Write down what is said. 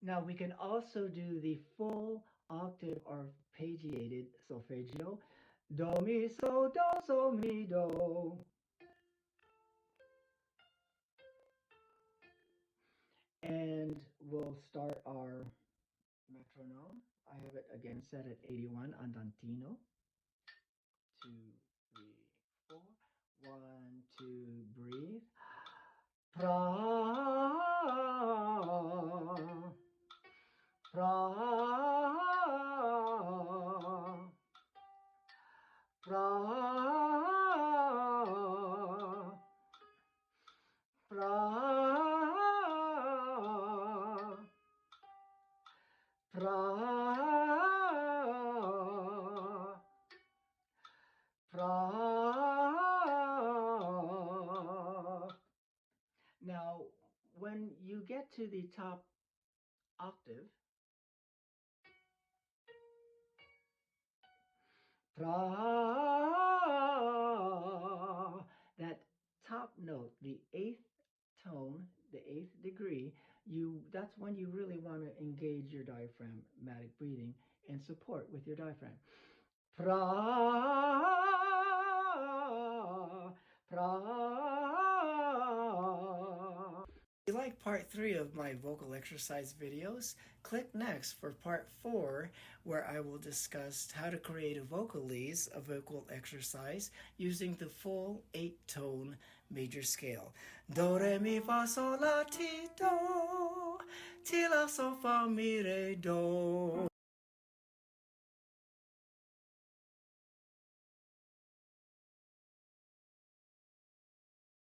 Now we can also do the full octave arpeggiated solfeggio. Do, mi, so, mi, do. And we'll start our metronome. I have it again set at 81 andantino. 2, 3, 4. 1, 2, breathe. Pra, pra, pra, pra, pra, pra. Now, when you get to the top octave, pra, that top note, the eighth tone, the eighth degree, that's when you really want to engage your diaphragmatic breathing and support with your diaphragm. Pra, pra. If you like part 3 of my vocal exercise videos, click next for part 4, where I will discuss how to create a vocalese, a vocal exercise, using the full 8-tone major scale. Do, re, mi, fa, sol, la, ti, do, ti, la, sol, fa, mi, re, do.